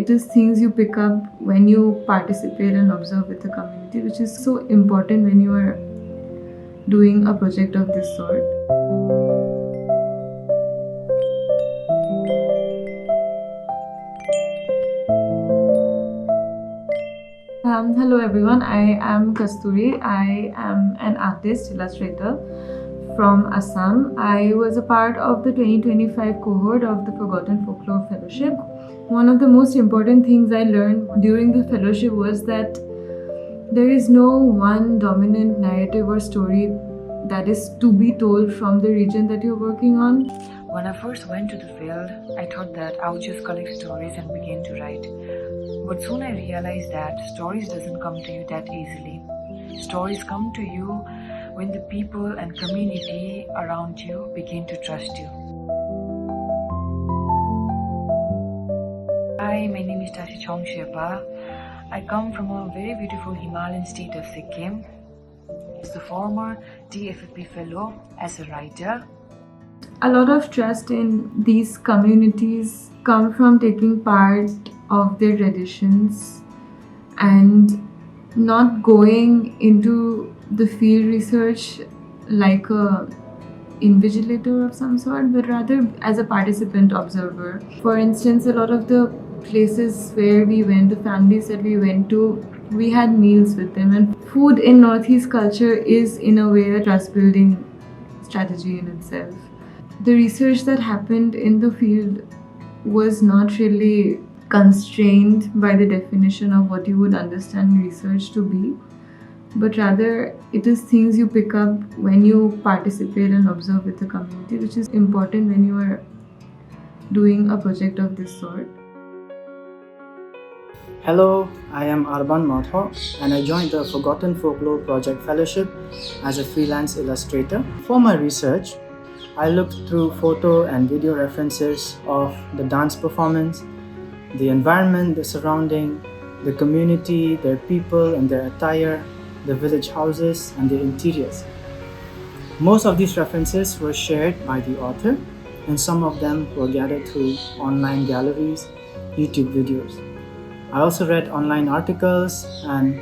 it is things you pick up when you participate and observe with the community, which is so important when you are doing a project of this sort. Hello everyone, I am Kasturi. I am an artist, illustrator from Assam. I was a part of the 2025 cohort of the Forgotten Folklore Fellowship. One of the most important things I learned during the fellowship was that there is no one dominant narrative or story that is to be told from the region that you're working on. When I first went to the field, I thought that I would just collect stories and begin to write. But soon I realized that stories doesn't come to you that easily. Stories come to you when the people and community around you begin to trust you. Hi, my name is Tashi Shepa. I come from a very beautiful Himalayan state of Sikkim. As a former TFFP fellow, as a writer. A lot of trust in these communities come from taking part of their traditions and not going into the field research like a invigilator of some sort, but rather as a participant observer. For instance, a lot of the places where we went, the families that we went to, we had meals with them, and food in Northeast culture is in a way a trust building strategy in itself. The research that happened in the field was not really constrained by the definition of what you would understand research to be, but rather it is things you pick up when you participate and observe with the community, which is important when you are doing a project of this sort. Hello, I am Arban Mathur and I joined the Forgotten Folklore Project Fellowship as a freelance illustrator. For my research, I looked through photo and video references of the dance performance, the environment, the surrounding, the community, their people and their attire, the village houses and their interiors. Most of these references were shared by the author, and some of them were gathered through online galleries, YouTube videos. I also read online articles and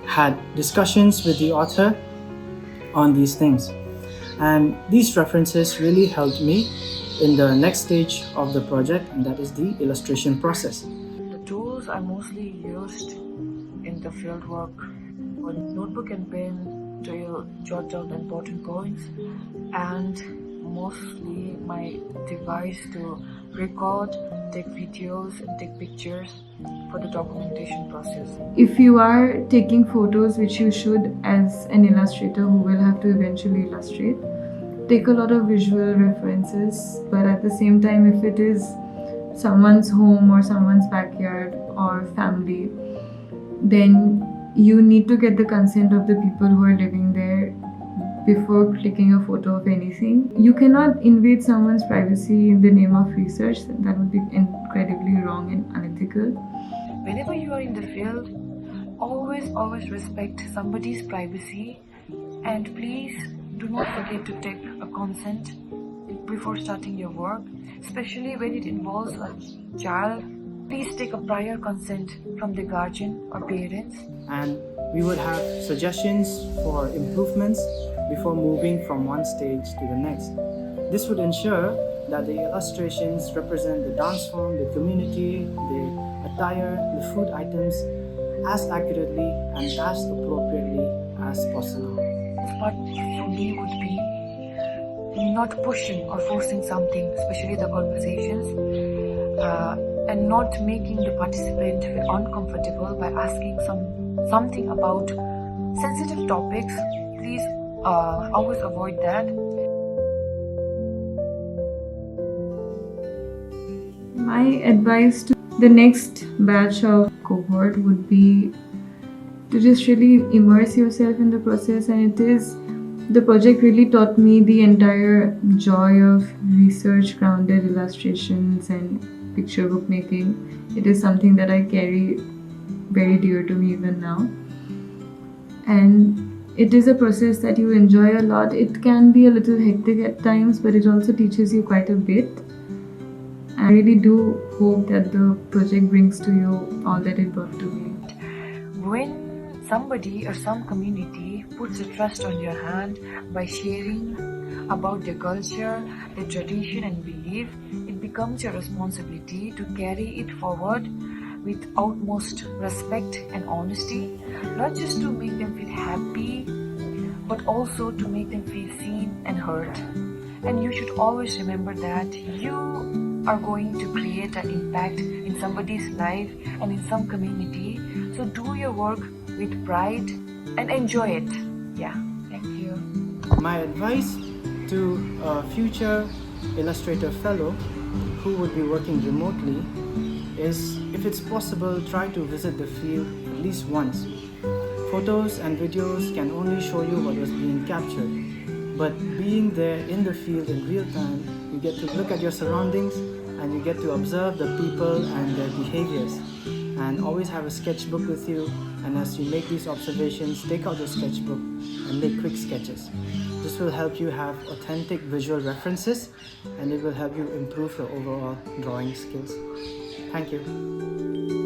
had discussions with the author on these things. And these references really helped me in the next stage of the project, and that is the illustration process. The tools I mostly used in the fieldwork were notebook and pen to jot down important points, and mostly my device to record, take videos, take pictures for the documentation process. If you are taking photos, which you should as an illustrator who will have to eventually illustrate, take a lot of visual references, but at the same time, if it is someone's home or someone's backyard or family, then you need to get the consent of the people who are living there before clicking a photo of anything. You cannot invade someone's privacy in the name of research. That would be incredibly wrong and unethical. Whenever you are in the field, always respect somebody's privacy, and please do not forget to take a consent before starting your work, especially when it involves a child. Please take a prior consent from the guardian or parents. And we would have suggestions for improvements before moving from one stage to the next. This would ensure that the illustrations represent the dance form, the community, the attire, the food items as accurately and as appropriately as possible. This part for me would be not pushing or forcing something, especially the conversations, and not making the participant feel uncomfortable by asking something about sensitive topics. Please always avoid that. My advice to the next batch of cohort would be to just really immerse yourself in the process, and the project really taught me the entire joy of research grounded illustrations and picture book making. It is something that I carry very dear to me even now, and it is a process that you enjoy a lot. It can be a little hectic at times, but it also teaches you quite a bit. And I really do hope that the project brings to you all that it brought to me. When somebody or some community puts a trust on your hand by sharing about their culture, their tradition and belief, it becomes your responsibility to carry it forward with utmost respect and honesty, not just to make them feel happy, but also to make them feel seen and heard. And you should always remember that you are going to create an impact in somebody's life and in some community. So do your work with pride and enjoy it. Yeah, thank you. My advice to a future illustrator fellow who would be working remotely is, if it's possible, try to visit the field at least once. Photos and videos can only show you what was being captured, but being there in the field in real time, you get to look at your surroundings and you get to observe the people and their behaviors. And always have a sketchbook with you, and as you make these observations, take out your sketchbook and make quick sketches. This will help you have authentic visual references, and it will help you improve your overall drawing skills. Thank you.